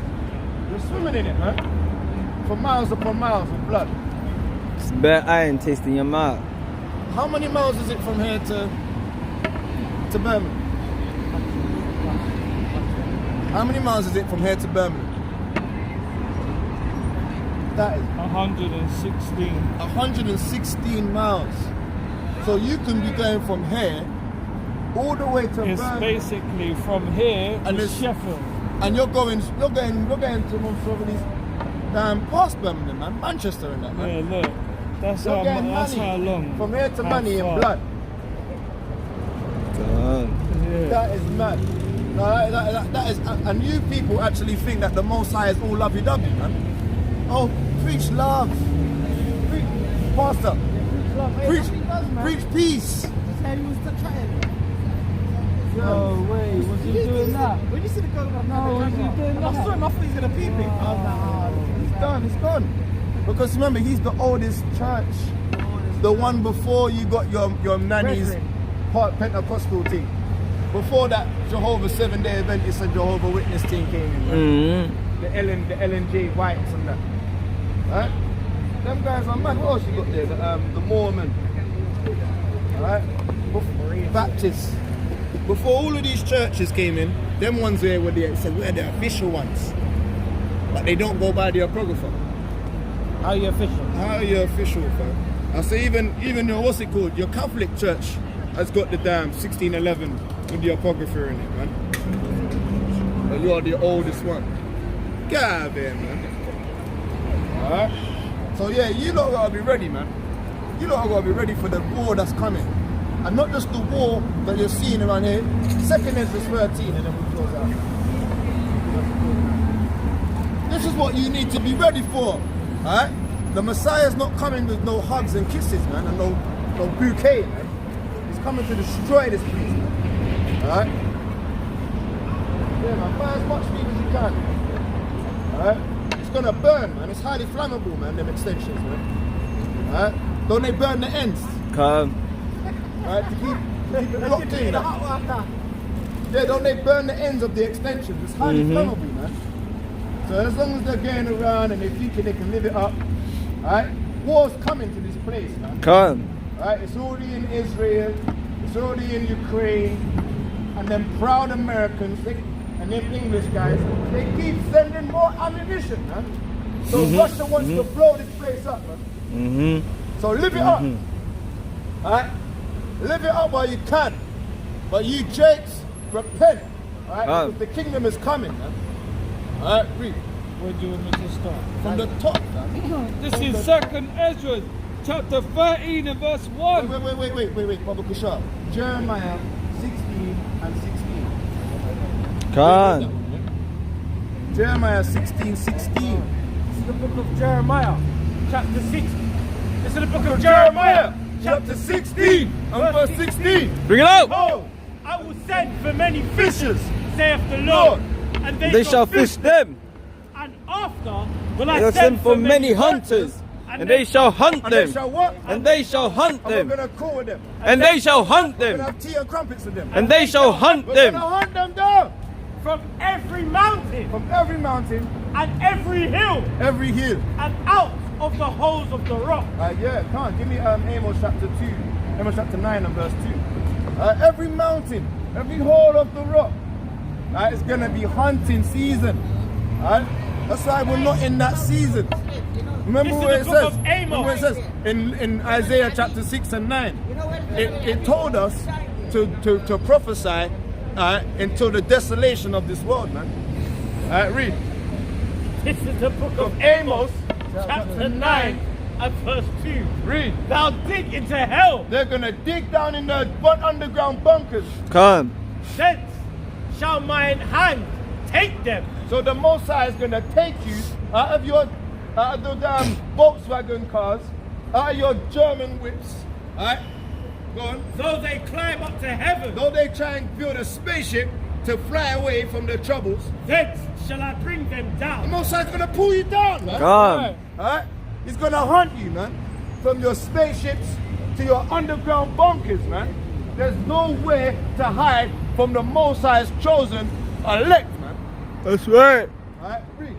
You're swimming in it, man. For miles upon miles of blood. It's bare iron tasting your mouth. How many miles is it from here to to Birmingham? How many miles is it from here to Birmingham? That is 116. 116 miles. So you can be going from here all the way to It's Birmingham, basically from here And to it's- Sheffield. and you're going to most of these past Birmingham, man, Manchester and that, man. Yeah, look. That's You're how, getting that's money how long. from here to how money in far. blood. God. Yeah. That is mad. No, that is, and you people actually think that the Most High is all lovey-dovey, man. Oh, preach love, preach, pastor, preach peace. No way, was he doing that? When you see the girl, No, was he doing I saw that? him, I thought he was gonna peep it. He's gone. Because remember, he's the oldest church, the one before you got your nanny's Pentecostal team. Before that, Jehovah's 7-day Adventist and Jehovah Witness team came in. Right? The Ellen J. Whites and that. Right? Them guys are mad. What else you got there? The Mormon. Right? Baptists. Before all of these churches came in, them ones there were the official ones. But they don't go by the apocrypha. How are you official? How are you official, fam? I say even your, what's it called? Your Catholic church has got the damn 1611 with the apocrypha in it, man. But you are the oldest one. Get out of here, man. Alright? So yeah, you lot gotta be ready, man. You lot gotta be ready for the war that's coming. And not just the war that you're seeing around here. 2nd Ezra 13 and then we close out. This is what you need to be ready for. Alright? The Messiah's not coming with no hugs and kisses, man, and no bouquet, man. He's coming to destroy this place, man. Alright? Yeah, man, buy as much weed as you can. Alright? It's gonna burn, man. It's highly flammable, man, them extensions, man. Alright? Don't they burn the ends? Come. Alright, to keep it locked in. Yeah, don't they burn the ends of the extensions? It's highly flammable, man. So as long as they're going around and they're thinking they can live it up, alright, war's coming to this place, man. Come. Alright, it's already in Israel, it's already in Ukraine, and them proud Americans, and them English guys, they keep sending more ammunition, man. So Russia wants to blow this place up, man. So live it up. Alright? Live it up while you can. But you Jakes, repent. Alright? Because the kingdom is coming, man. Alright, read. Where do you want me to start? From the top, man. This is 2nd Ezra, chapter 13 and verse 1. Wait, Baba Kushab. Jeremiah 16 and 16. Come. Jeremiah 16:16. This is the book of Jeremiah, chapter 6. This is the book of Jeremiah, Chapter 16 and verse 16. Bring it out. Oh, I will send for many fishers, saith the Lord, and They shall fish them. And after will They I shall send for many hunters. And they shall hunt And they them. shall what? And they shall hunt And we're them. gonna call with them. And they shall hunt We're gonna them. have tea and crumpets with them. And they shall hunt We're them. gonna hunt them down from every mountain from every mountain, and every hill every hill. and out of the holes of the rock. Yeah, come on, give me Amos chapter 2, Amos chapter 9 and verse 2. Every mountain, every hole of the rock, it's gonna be hunting season. That's why we're not in that season. Remember This is what the it book says? of Amos. Remember what it says in Isaiah chapter 6 and 9. It told us to prophesy until the desolation of this world, man. Read. This is the book of Amos, chapter 9 and verse 2. Read. Thou dig into hell, They're gonna dig down in the underground bunkers. Come. thence shall mine hand take them. So the Most High is gonna take you out of the damn Volkswagen cars, out of your German whips. Alright? Go on. Though they climb up to heaven, Though they try and build a spaceship to fly away from the troubles, thence shall I bring them the down. Most High is gonna pull you down, man. Come. Alright? He's gonna hunt you, man. From your spaceships to your underground bunkers, man. There's nowhere to hide from the Most High's chosen elect, man. That's right. Alright? Read.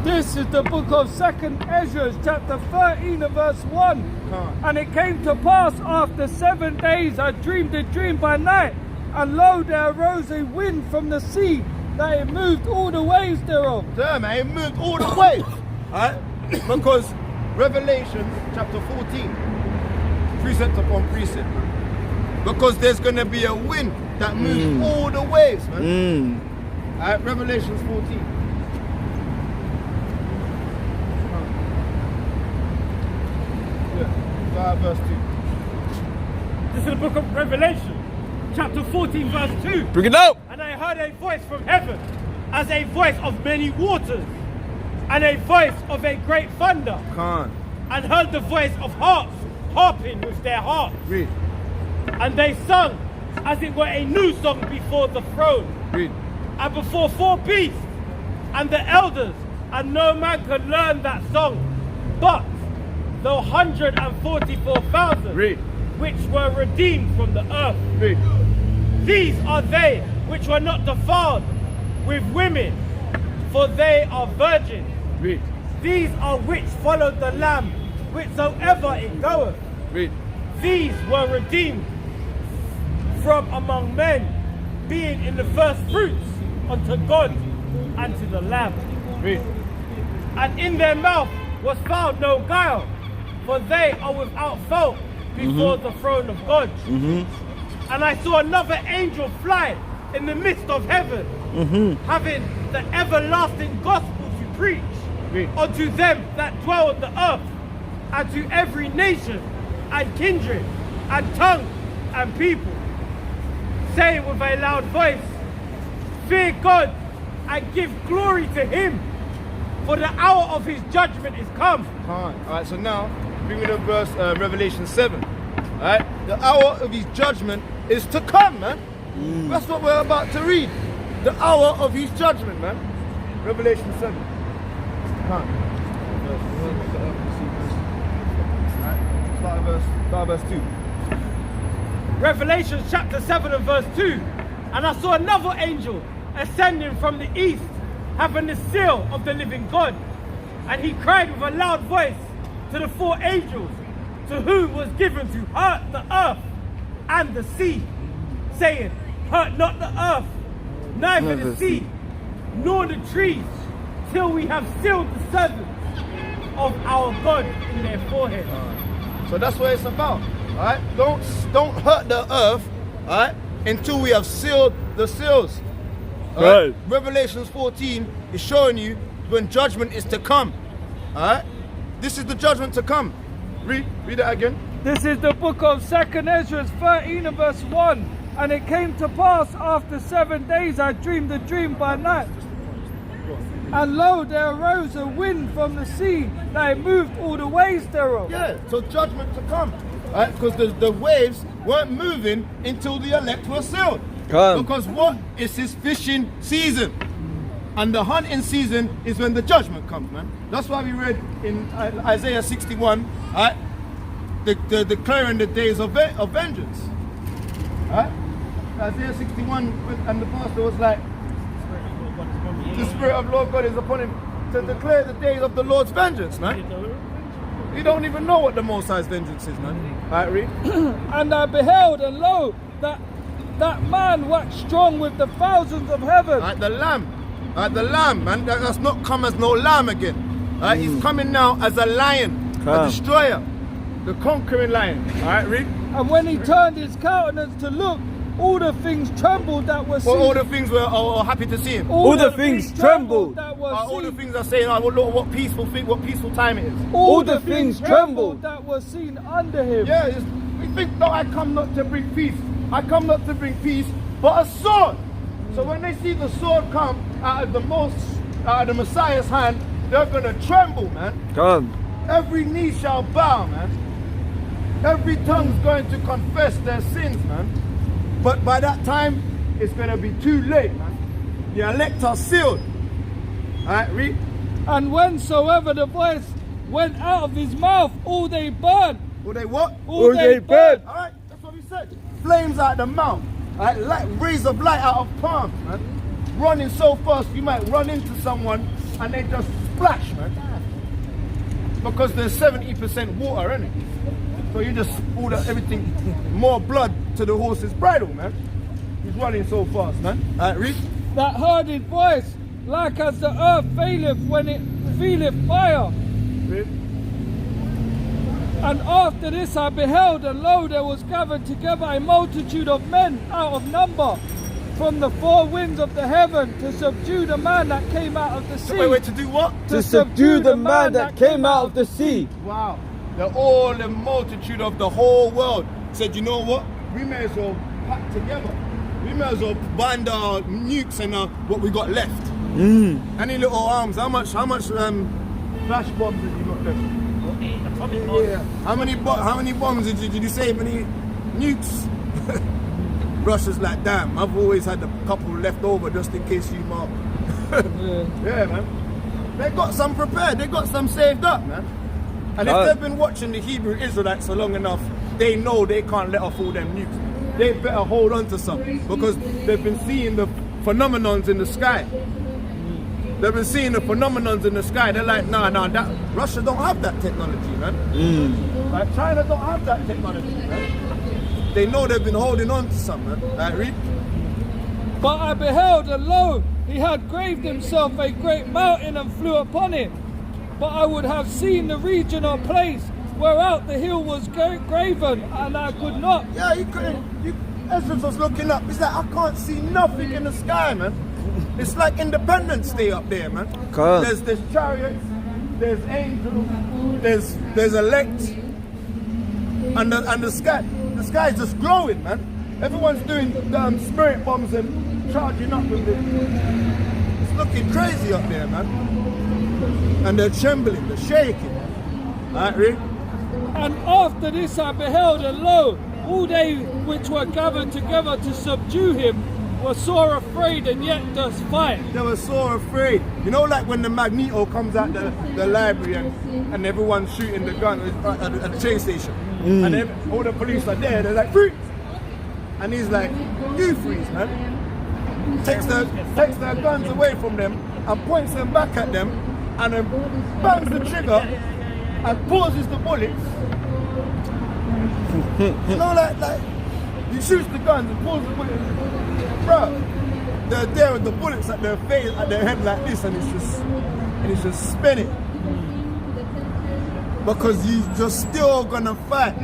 This is the book of 2nd Ezra, chapter 13 and verse 1. And it came to pass after 7 days, I dreamed a dream by night, and lo, there arose a wind from the sea, that it moved all the waves thereof. Yeah, man, it moved all the way. Alright? Because Revelation chapter 14, precept upon precept. Because there's going to be a wind that moves all the waves, man. Alright, Revelation 14. Verse 2. This is the book of Revelation, chapter 14, verse 2. Bring it out. And I heard a voice from heaven, as a voice of many waters, and a voice of a great thunder. And heard the voice of harps harping with their harps. Read. And they sung as it were a new song before the throne. Read. And before 4 beasts and the elders, and no man could learn that song, but the 144,000 Read. which were redeemed from the earth. Read. These are they which were not defiled with women, for they are virgins. Read. These are which followed the Lamb, whithersoever it goeth. Read. These were redeemed from among men, being in the first fruits unto God and to the Lamb. Read. And in their mouth was found no guile, for they are without fault before the throne of God. And I saw another angel fly in the midst of heaven, having the everlasting gospel to preach unto them that dwell on the earth, and to every nation and kindred and tongue and people, saying with a loud voice, fear God and give glory to him, for the hour of his judgment is come. Alright, so now bring me to verse Revelation 7. Alright, the hour of his judgment is to come, man. That's what we're about to read. The hour of his judgment, man. Revelation 7. Start verse 2. Revelation chapter 7 and verse 2. And I saw another angel ascending from the east, having the seal of the living God. And he cried with a loud voice to the 4 angels, to whom was given to hurt the earth and the sea, saying, hurt not the earth, neither the sea, nor the trees, till we have sealed the servants of our God in their forehead. So that's what it's about. Alright? Don't hurt the earth, alright, until we have sealed the seals. Right. Revelation 14 is showing you when judgment is to come. Alright? This is the judgment to come. Read that again. This is the book of 2nd Ezra 13 and verse 1. And it came to pass after 7 days I dreamed a dream by night. And lo, there arose a wind from the sea, that it moved all the waves thereof. Yeah, so judgment to come. Alright? Because the waves weren't moving until the elect were sealed. Because what is his fishing season? And the hunting season is when the judgment comes, man. That's why we read in Isaiah 61, right? Declaring the days of vengeance. Right? Isaiah 61, and the pastor was like, the Spirit of Lord God is upon him to declare the days of the Lord's vengeance, man. You don't even know what the Most High's vengeance is, man. Alright, read. And I beheld, and lo, that man waxed strong with the thousands of heaven. Right, the lamb, man. That's not come as no lamb again. Right, he's coming now as a lion, a destroyer, the conquering lion. All right, read. And when he turned his countenance to look, all the things trembled that were seen. All the things were happy to see him. All the things trembled that were seen. All the things are saying, oh, look what peaceful thing, what peaceful time it is. All the things trembled that were seen under him. Yeah, we think, no, I come not to bring peace. I come not to bring peace, but a sword. So when they see the sword come out of the Messiah's hand, they're gonna tremble, man. Every knee shall bow, man. Every tongue's going to confess their sins, man. But by that time, it's gonna be too late, man. The elect are sealed. Alright, read. And whensoever the voice went out of his mouth, all they burned. All they what? All they burned. Alright, that's what he said. Flames out the mouth. Like rays of light out of palms, man. Running so fast, you might run into someone and they just splash, man. Because there's 70% water in it. So you just pulled everything, more blood to the horse's bridle, man. He's running so fast, man. Alright, read. That heard his voice, like as the earth faileth when it feeleth fire. Read. And after this I beheld, and lo, there was gathered together a multitude of men out of number, from the four winds of the heaven, to subdue the man that came out of the sea. Wait, to do what? To subdue the man that came out of the sea. Wow. All the multitude of the whole world said, you know what? We may as well pack together. We may as well bind our nukes and what we got left. Any little arms? How much flash bombs have you got left? Yeah. How many bombs did you save? Any nukes? Russia's like, damn, I've always had a couple left over just in case you mark. Yeah, man. They got some prepared. They got some saved up, man. And if they've been watching the Hebrew Israelites for long enough, they know they can't let off all them nukes. They better hold on to some, because they've been seeing the phenomenons in the sky. They've been seeing the phenomenons in the sky. They're like, nah, that Russia don't have that technology, man. Like China don't have that technology, man. They know they've been holding on to some, man. Like, read. But I beheld, and lo, he had graved himself a great mountain and flew upon it. But I would have seen the region or place whereout the hill was graven, and I could not. Yeah, you couldn't. Ezra was looking up. He's like, I can't see nothing in the sky, man. It's like Independence Day up there, man. There's chariots, there's angels, there's elect, and the sky is just glowing, man. Everyone's doing spirit bombs and charging up with it. It's looking crazy up there, man. And they're trembling, they're shaking. Alright, read. And after this I beheld, and lo, all they which were gathered together to subdue him were sore afraid, and yet does fight. They were sore afraid. You know, like when the Magneto comes out the library and everyone's shooting the gun at the train station. And all the police are there, they're like, freeze! And he's like, you freeze, man. Takes their guns away from them and points them back at them, and then bangs the trigger and pauses the bullets. You know, like he shoots the guns and pulls the bullets. Bro, they're there with the bullets at their face, at their head like this, and it's just spinning. Because you're still gonna fight.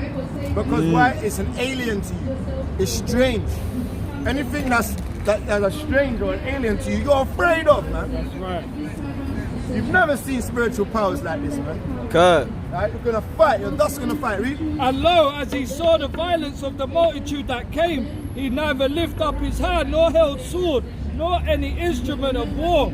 Because why? It's an alien to you. It's strange. Anything that's a stranger or an alien to you, you're afraid of, man. That's right. You've never seen spiritual powers like this, man. Good. Right, you're gonna fight, you're just gonna fight. Read. And lo, as he saw the violence of the multitude that came, he neither lifted up his hand, nor held sword, nor any instrument of war.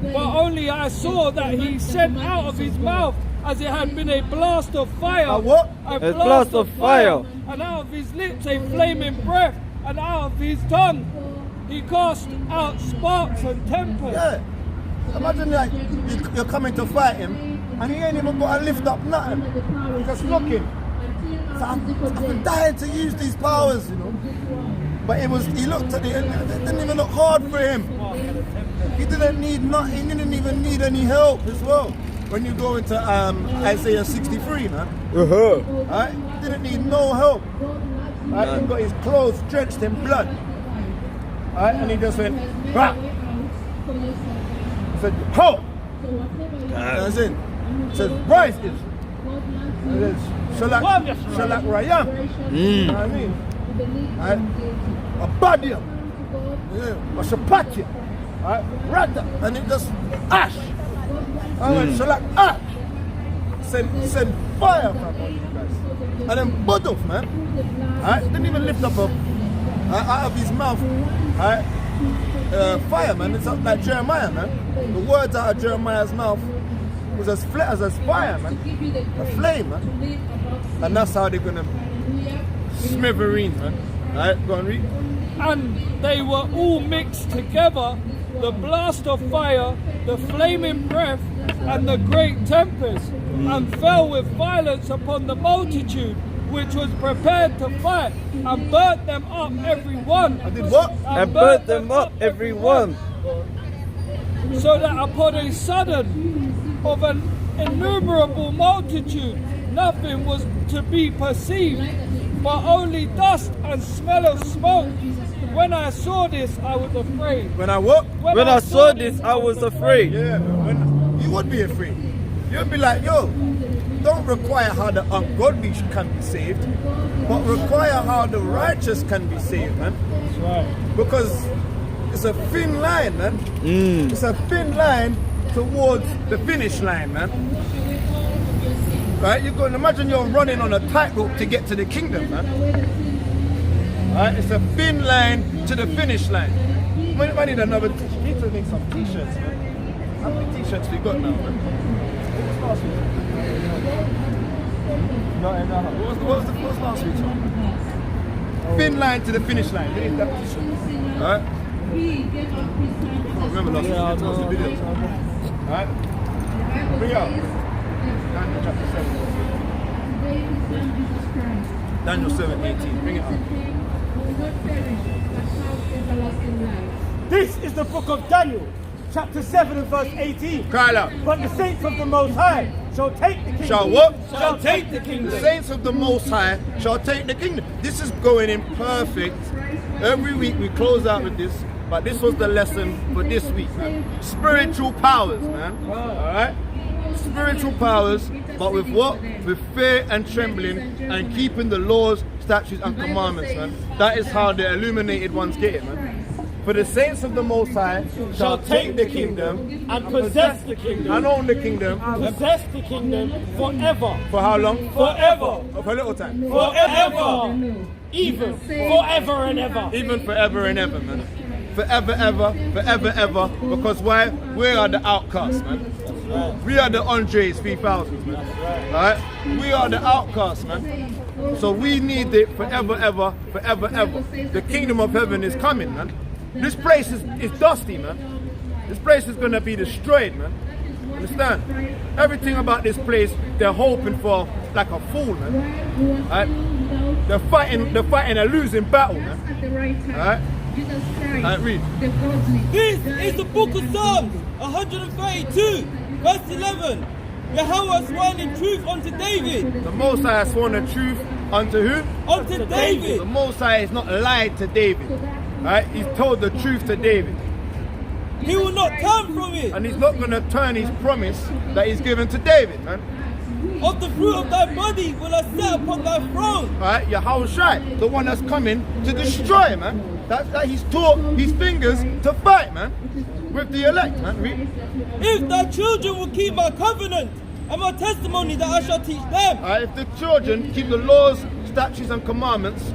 But only I saw that he sent out of his mouth, as it had been a blast of fire. A what? A blast of fire. And out of his lips a flaming breath, and out of his tongue he cast out sparks and tempest. Yeah. Imagine like you're coming to fight him, and he ain't even got to lift up nothing. He's just looking. So I've been dying to use these powers, you know. But he looked at it, and it didn't even look hard for him. He didn't need nothing, he didn't even need any help as well. When you go into Isaiah 63, man. Right? He didn't need no help. Right? He got his clothes drenched in blood. Right? And he just went, rah! He said, ho! That's it. He says, rise, Israel. He says, Shalak Rayam. You know what I mean? Right? Abadia. Yeah. Shapatia. Right? Rata. And it just, ash. I went, Shalak, ash. Send fire, man. And then Budov, man. Right? Didn't even lift up out of his mouth. Right? Fire, man. It's like Jeremiah, man. The words out of Jeremiah's mouth was as fire, man. A flame, man. And that's how they're gonna smithereens, man. Alright, go on, read. And they were all mixed together, the blast of fire, the flaming breath, and the great tempest, and fell with violence upon the multitude which was prepared to fight, and burnt them up every one. I did what? And burnt them up every one. So that upon a sudden of an innumerable multitude, nothing was to be perceived, but only dust and smell of smoke. When I saw this, I was afraid. When I what? When I saw this, I was afraid. Yeah, you would be afraid. You'd be like, yo, don't require how the ungodly can be saved, but require how the righteous can be saved, man. That's right. Because it's a thin line, man. It's a thin line towards the finish line, man. Right? You can imagine you're running on a tightrope to get to the kingdom, man. Right? It's a thin line to the finish line. I need another. You need to make some t-shirts, man. How many t-shirts we got now, man? What was the last week's one? Thin line to the finish line. We need that t-shirt. Alright? I remember last week. We told the videos. Alright? Bring it up. Daniel chapter 7. Daniel 7:18. Bring it up. This is the book of Daniel, chapter 7 and verse 18. Cry out. But the saints of the Most High shall take the kingdom. Shall what? Shall take the kingdom. The saints of the Most High shall take the kingdom. This is going in perfect. Every week we close out with this, but this was the lesson for this week, man. Spiritual powers, man. Alright? Spiritual powers, but with what? With fear and trembling and keeping the laws, statutes and commandments, man. That is how the illuminated ones get it, man. For the saints of the Most High shall take the kingdom and possess the kingdom and own the kingdom. Possess the kingdom forever. For how long? Forever. For a little time. Forever. Even forever and ever. Even forever and ever, man. Forever, ever, forever, ever. Because why? We are the outcasts, man. We are the Andres 3000s, man. Alright? We are the outcasts, man. So we need it forever, ever, forever, ever. The kingdom of heaven is coming, man. This place is dusty, man. This place is gonna be destroyed, man. Understand? Everything about this place, they're hoping for like a fool, man. Alright? They're fighting a losing battle, man. Alright? Alright, read. This is the book of Psalms, 132, verse 11. Yahweh has sworn in truth unto David. The Most High has sworn the truth unto who? Unto David. The Most High has not lied to David. Right? He's told the truth to David. He will not turn from it. And he's not going to turn his promise that he's given to David, man. Of the fruit of thy body will I set upon thy throne. Right? Yahweh, the one that's coming to destroy, man. That he's taught his fingers to fight, man. With the elect, man. Read. If thy children will keep my covenant and my testimony that I shall teach them. Right? If the children keep the laws, statutes and commandments,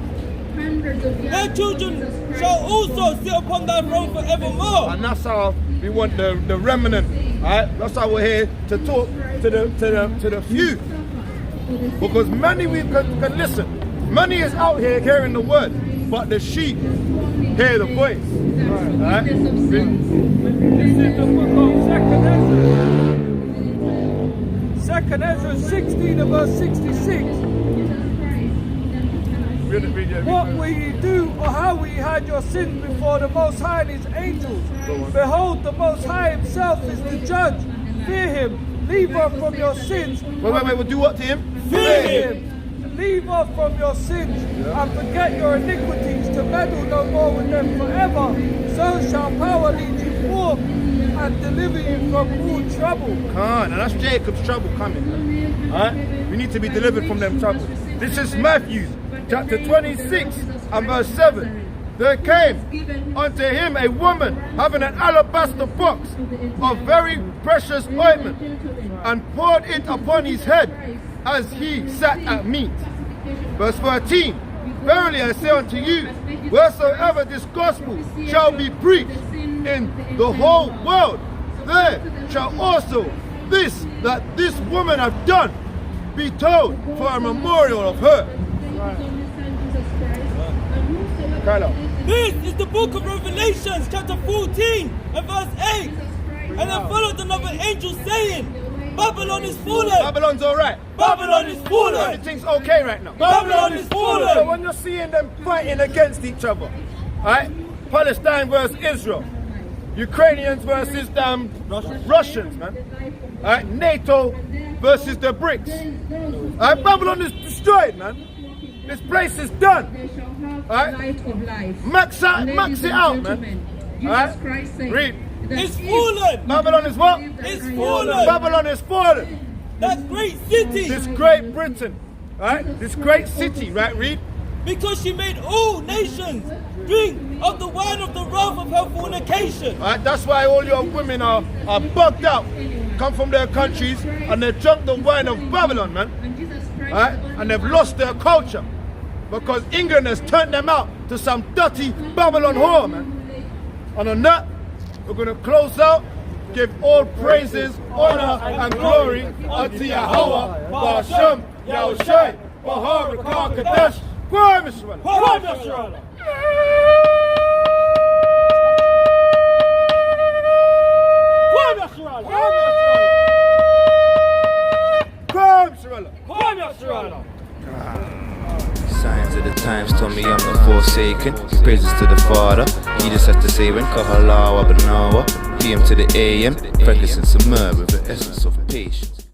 their children shall also sit upon thy throne forevermore. and that's how we want the remnant. Right? That's how we're here to talk to the few. Because many we can listen. Many is out here hearing the word, but the sheep hear the voice. Right? This is the book of 2nd Ezra 16 and verse 66. What will ye do, or how will ye hide your sins before the Most High and his angels? Behold, the Most High himself is the judge. Fear him, leave off from your sins. Wait, we'll do what to him? Fear him. Leave off from your sins and forget your iniquities, to meddle no more with them forever. So shall power lead you forth and deliver you from all trouble. And that's Jacob's trouble coming. Alright? We need to be delivered from them troubles. This is Matthew chapter 26 and verse 7. There came unto him a woman having an alabaster box of very precious ointment, and poured it upon his head as he sat at meat. Verse 13. Verily I say unto you, wheresoever this gospel shall be preached in the whole world, there shall also this that this woman hath done be told for a memorial of her. This is the book of Revelations, chapter 14 and verse 8. And there followed another angel saying, Babylon is fallen. Babylon's alright. Babylon is fallen. Everything's okay right now. Babylon is fallen. So when you're seeing them fighting against each other, alright? Palestine versus Israel, Ukrainians versus Russians, man. Alright? NATO versus the bricks. Alright, Babylon is destroyed, man. This place is done. Alright? Max it out, man. Alright? Read. It's fallen. Babylon is what? It's fallen. Babylon is fallen. That great city. This great Britain. Alright? This great city, right? Read. Because she made all nations drink of the wine of the wrath of her fornication. Alright? That's why all your women are bugged out. Come from their countries and they drunk the wine of Babylon, man. Alright? And they've lost their culture. Because England has turned them out to some dirty Babylon whore, man. And on that, we're going to close out, give all praises, honor, and glory unto Yahweh, Ba'ashem, Yahushai, Bahar, Rakar, Kadesh, Kwam Israel. Kwam Israel. Kwam Israel. Kwam Israel. Kwam Israel. Signs of the times told me I'm not forsaken. Praises to the Father. He just has to say when Kahalawa Banawa. PM to the AM. Frankincense and myrrh with the essence of patience.